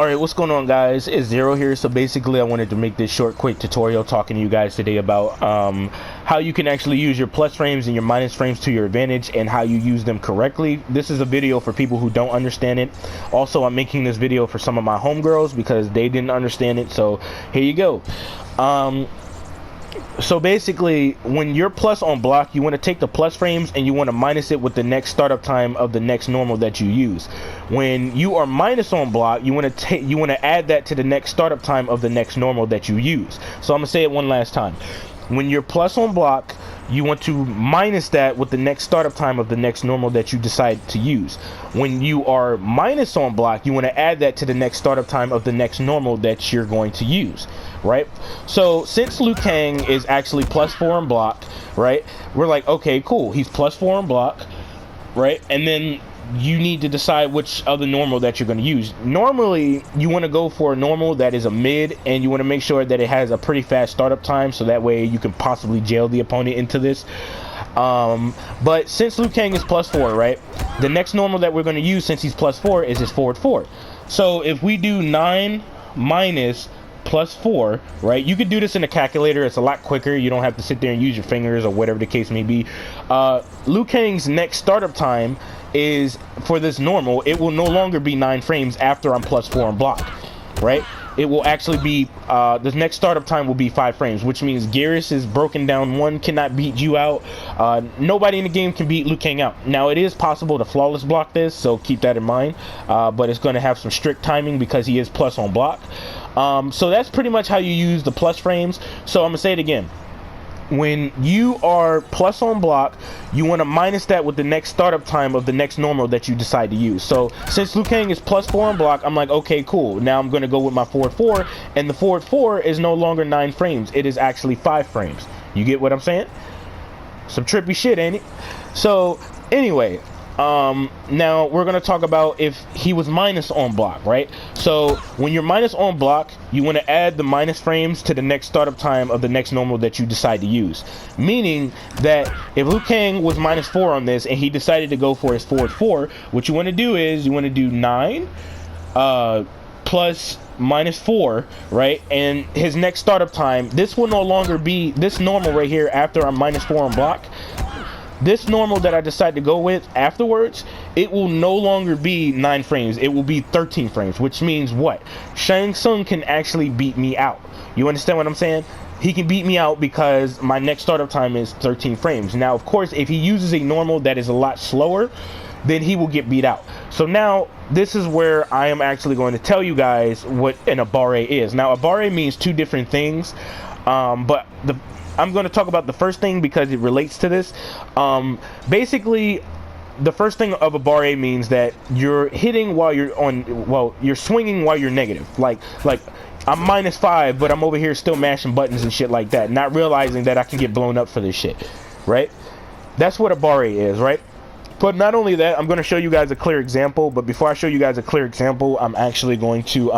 Alright, what's going on, guys? It's Zero here. So basically I wanted to make this short quick tutorial talking to you guys today about how you can actually use your plus frames and your minus frames to your advantage and how you use them correctly. This is a video for people who don't understand it. Also, I'm making this video for some of my homegirls because they didn't understand it, so here you go. So basically, when you're plus on block, you want to take the plus frames and you want to minus it with the next startup time of the next normal that you use. When you are minus on block, you want to add that to the next startup time of the next normal that you use. So I'm gonna say it one last time. When you're plus on block, you want to minus that with the next startup time of the next normal that you decide to use. When you are minus on block, you want to add that to the next startup time of the next normal that you're going to use, right? So since Liu Kang is actually +4 on block, right, we're like, okay, cool, he's +4 on block, right? And then you need to decide which other normal that you're going to use. Normally you want to go for a normal that is a mid, and you want to make sure that it has a pretty fast startup time, so that way you can possibly jail the opponent into this. But since Liu Kang is +4, right, the next normal that we're going to use since he's +4 is his forward 4. So if we do 9 minus +4, right, you could do this in a calculator. It's a lot quicker. You don't have to sit there and use your fingers or whatever the case may be. Liu Kang's next startup time is, for this normal, it will no longer be 9 frames after I'm +4 on block, right? It will actually be the next startup time will be 5 frames, which means Geras is broken down 1, cannot beat you out. Nobody in the game can beat Liu Kang out. Now it is possible to flawless block this, so keep that in mind, but it's going to have some strict timing because he is plus on block. So that's pretty much how you use the plus frames. So I'm gonna say it again. When you are plus on block, you want to minus that with the next startup time of the next normal that you decide to use. So since Liu Kang is +4 on block, I'm like, okay, cool. Now I'm going to go with my forward 4, and the forward 4 is no longer 9 frames. It is actually 5 frames. You get what I'm saying? Some trippy shit, ain't it? So anyway, now we're going to talk about if he was minus on block, right? So when you're minus on block, you want to add the minus frames to the next startup time of the next normal that you decide to use. Meaning that if Liu Kang was -4 on this and he decided to go for his forward 4, what you want to do is you want to do 9 plus -4, right? And his next startup time, this will no longer be this normal right here after I'm -4 on block. This normal that I decide to go with afterwards, it will no longer be 9 frames. It will be 13 frames, which means what? Shang Tsung can actually beat me out. You understand what I'm saying? He can beat me out because my next startup time is 13 frames. Now, of course, if he uses a normal that is a lot slower, then he will get beat out. So now, this is where I am actually going to tell you guys what an A Bari is. Now, A Bari means 2 different things, but I'm going to talk about the first thing because it relates to this. Basically, the first thing of A Bari means that you're hitting while you're on, well, you're swinging while you're negative. Like I'm -5, but I'm over here still mashing buttons and shit like that, not realizing that I can get blown up for this shit, right? That's what A Bari is, right? But not only that, I'm going to show you guys a clear example. But before I show you guys a clear example, I'm actually going to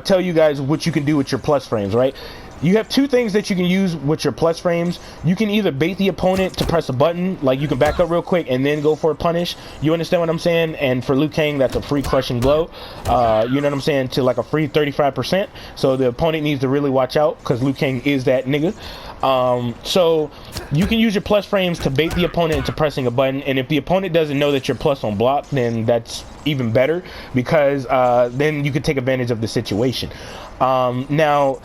tell you guys what you can do with your plus frames, right? You have 2 things that you can use with your plus frames. You can either bait the opponent to press a button, like you can back up real quick and then go for a punish. You understand what I'm saying? And for Liu Kang, that's a free crushing blow. You know what I'm saying? To like a free 35%. So the opponent needs to really watch out because Liu Kang is that nigga. So you can use your plus frames to bait the opponent into pressing a button, and if the opponent doesn't know that you're plus on block, then that's even better because then you can take advantage of the situation. Now,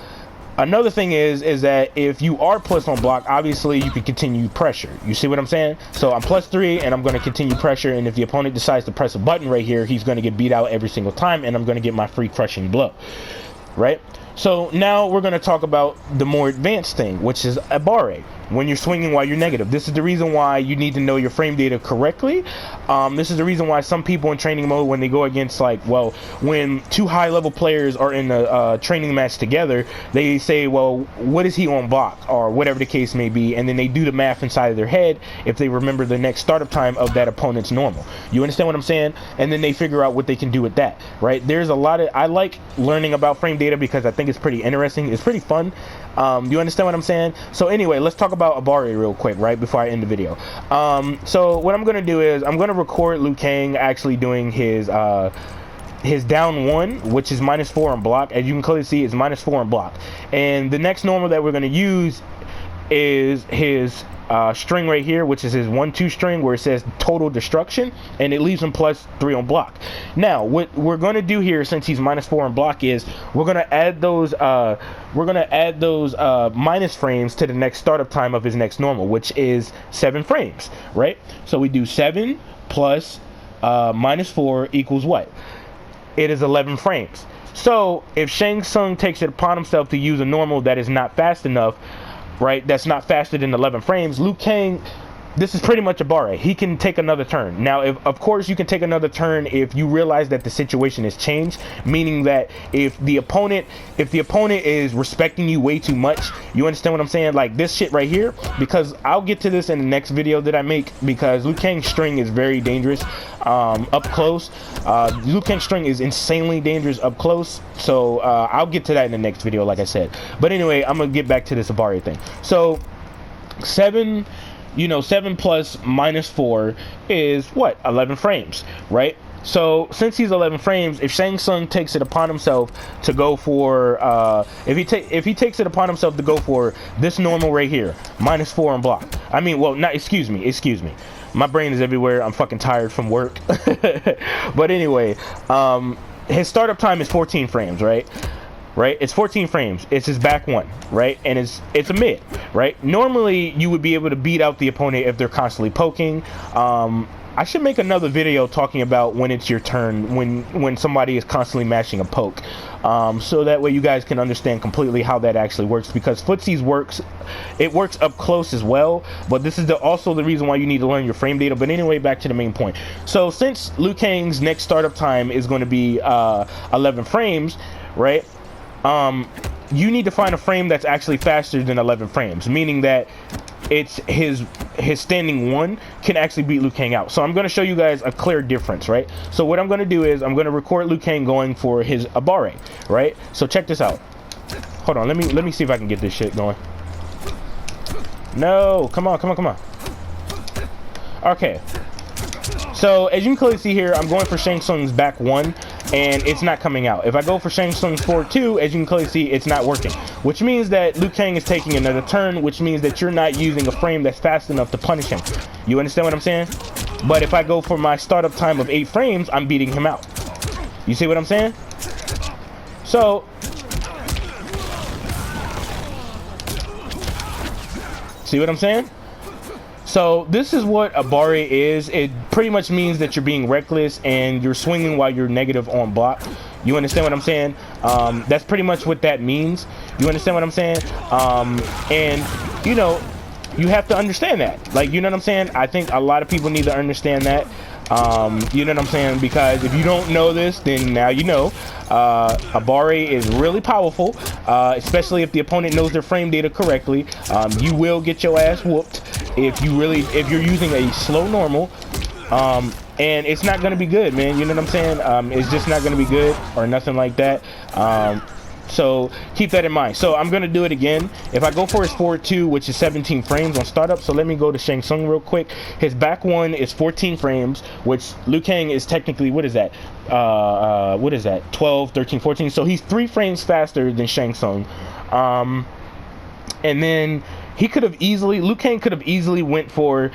another thing is that if you are plus on block, obviously you can continue pressure. You see what I'm saying? So I'm +3 and I'm going to continue pressure, and if the opponent decides to press a button right here, he's going to get beat out every single time, and I'm going to get my free crushing blow, right? So now we're going to talk about the more advanced thing, which is A Bari, when you're swinging while you're negative. This is the reason why you need to know your frame data correctly. This is the reason why some people in training mode, when they go against, like, well, when 2 high-level players are in a training match together, they say, well, what is he on block, or whatever the case may be, and then they do the math inside of their head if they remember the next startup time of that opponent's normal. You understand what I'm saying? And then they figure out what they can do with that, right? There's a lot of, I like learning about frame data because I think think it's pretty interesting. It's pretty fun. You understand what I'm saying? So anyway, let's talk about A Bari real quick, right, before I end the video. So what I'm gonna do is I'm gonna record Liu Kang actually doing his down 1, which is -4 on block. As you can clearly see, it's -4 on block. And the next normal that we're gonna use is his string right here, which is his 1-2 string, where it says total destruction, and it leaves him +3 on block. Now what we're going to do here, since he's -4 on block, is we're going to add those minus frames to the next startup time of his next normal, which is 7 frames, right? So we do 7 plus -4 equals what? It is 11 frames. So if Shang Tsung takes it upon himself to use a normal that is not fast enough, right, that's not faster than 11 frames, Liu Kang, this is pretty much a Bari. He can take another turn. Now, of course, you can take another turn if you realize that the situation has changed, meaning that if the opponent is respecting you way too much, you understand what I'm saying? Like this shit right here, because I'll get to this in the next video that I make, because Liu Kang's string is very dangerous up close. Liu Kang's string is insanely dangerous up close, so I'll get to that in the next video, like I said. But anyway, I'm gonna get back to this A Bari thing. So 7 plus -4 is what? 11 frames, right? So since he's 11 frames, if Shang Tsung takes it upon himself to go for if he takes it upon himself to go for this normal right here, -4 on block. I mean, well, not excuse me. My brain is everywhere. I'm fucking tired from work. But anyway, his startup time is 14 frames, right? It's 14 frames. It's his back 1, right? And it's a mid, right? Normally you would be able to beat out the opponent if they're constantly poking. I should make another video talking about when it's your turn, when somebody is constantly mashing a poke, so that way you guys can understand completely how that actually works, because footsies works up close as well, but this is also the reason why you need to learn your frame data. But anyway, back to the main point. So since Liu Kang's next startup time is going to be 11 frames, right? You need to find a frame that's actually faster than 11 frames, meaning that it's his standing 1 can actually beat Liu Kang out. So I'm going to show you guys a clear difference, right? So what I'm going to do is I'm going to record Liu Kang going for his A Bari, right? So check this out. Hold on, let me see if I can get this shit going. No, come on. Okay. So as you can clearly see here, I'm going for Shang Tsung's back 1, and it's not coming out. If I go for Shang Tsung's forward 2, as you can clearly see, it's not working, which means that Liu Kang is taking another turn, which means that you're not using a frame that's fast enough to punish him. You understand what I'm saying? But if I go for my startup time of 8 frames, I'm beating him out. You see what I'm saying? So see what I'm saying? So this is what A Bari is. It pretty much means that you're being reckless and you're swinging while you're negative on block. You understand what I'm saying? That's pretty much what that means. You understand what I'm saying? And you know, you have to understand that. Like, you know what I'm saying? I think a lot of people need to understand that. You know what I'm saying? Because if you don't know this, then now you know. A Bari is really powerful, especially if the opponent knows their frame data correctly. You will get your ass whooped if you're using a slow normal, and it's not going to be good, man. You know what I'm saying? It's just not going to be good or nothing like that. So keep that in mind. So I'm going to do it again. If I go for his forward 2, which is 17 frames on startup, so let me go to Shang Tsung real quick. His back 1 is 14 frames, which Liu Kang is technically, what is that? 12, 13, 14. So he's 3 frames faster than Shang Tsung. And then Liu Kang could have easily went for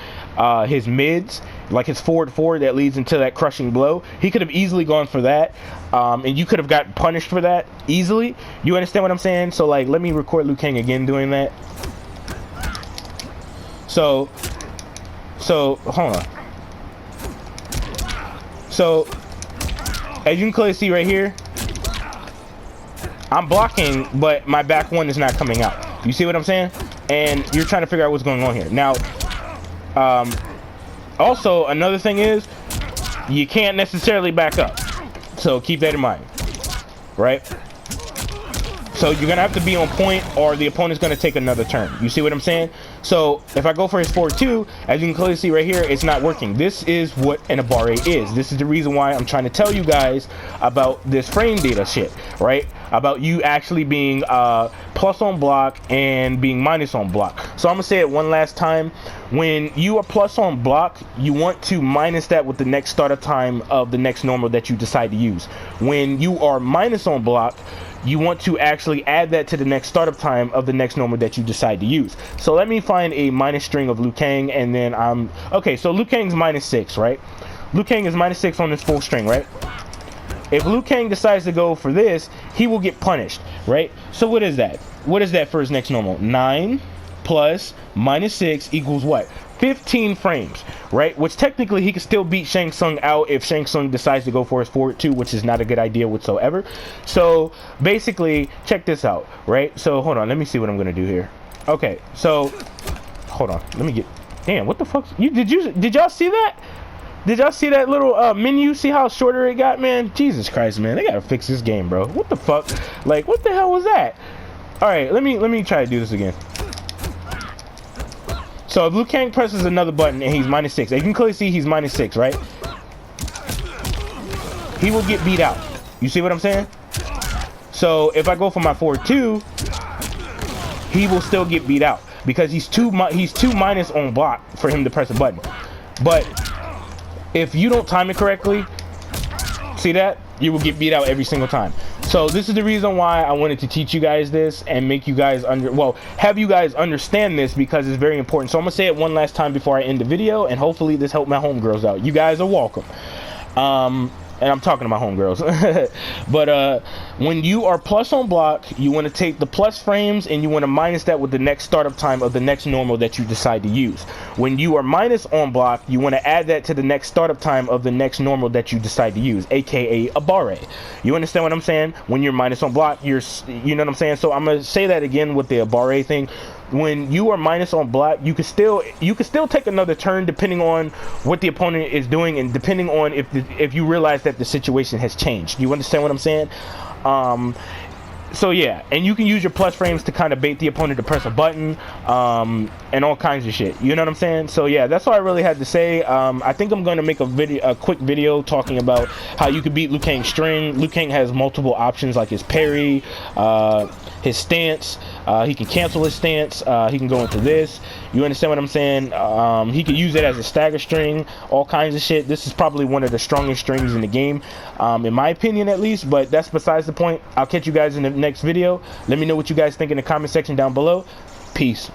his mids, like his forward 4 that leads into that crushing blow. He could have easily gone for that, and you could have got punished for that easily. You understand what I'm saying? So like, let me record Liu Kang again doing that. So hold on. So as you can clearly see right here, I'm blocking, but my back 1 is not coming out. You see what I'm saying? And you're trying to figure out what's going on here. Now, also another thing is you can't necessarily back up. So keep that in mind, right? So you're gonna have to be on point, or the opponent's gonna take another turn. You see what I'm saying? So if I go for his forward 2, as you can clearly see right here, it's not working. This is what an A Bari is. This is the reason why I'm trying to tell you guys about this frame data shit, right? About you actually being plus on block and being minus on block. So I'm gonna say it one last time. When you are plus on block, you want to minus that with the next startup time of the next normal that you decide to use. When you are minus on block, you want to actually add that to the next startup time of the next normal that you decide to use. So let me find a minus string of Liu Kang, and then okay, so Liu Kang's -6, right? Liu Kang is -6 on this full string, right? If Liu Kang decides to go for this, he will get punished, right? So what is that? What is that for his next normal? 9 plus -6 equals what? 15 frames, right? Which technically he could still beat Shang Tsung out if Shang Tsung decides to go for his forward 2, which is not a good idea whatsoever. So basically, check this out, right? So hold on, let me see what I'm gonna do here. Okay, so hold on, let me get. Damn, what the fuck? Did y'all see that? Did y'all see that little menu? See how shorter it got, man? Jesus Christ, man, they gotta fix this game, bro. What the fuck? Like, what the hell was that? All right, let me try to do this again. So if Liu Kang presses another button and he's -6, you can clearly see he's -6, right? He will get beat out. You see what I'm saying? So if I go for my forward 2, he will still get beat out because he's too minus on block for him to press a button. But if you don't time it correctly, see that? You will get beat out every single time. So this is the reason why I wanted to teach you guys this and make you guys have you guys understand this, because it's very important. So I'm gonna say it one last time before I end the video, and hopefully this helped my homegirls out. You guys are welcome. And I'm talking to my homegirls. But when you are plus on block, you want to take the plus frames and you want to minus that with the next startup time of the next normal that you decide to use. When you are minus on block, you want to add that to the next startup time of the next normal that you decide to use, aka a Bari. You understand what I'm saying? When you're minus on block, you know what I'm saying? So I'm gonna say that again with the A Bari thing. When you are minus on block, you can still take another turn depending on what the opponent is doing, and depending on if you realize that the situation has changed. You understand what I'm saying? So yeah, and you can use your plus frames to kind of bait the opponent to press a button, and all kinds of shit. You know what I'm saying? So yeah, that's all I really had to say. I think I'm going to make a quick video talking about how you could beat Liu Kang's string. Liu Kang has multiple options like his parry, his stance. He can cancel his stance. He can go into this. You understand what I'm saying? He could use it as a stagger string, all kinds of shit. This is probably one of the strongest strings in the game, in my opinion at least, but that's besides the point. I'll catch you guys in the next video. Let me know what you guys think in the comment section down below. Peace.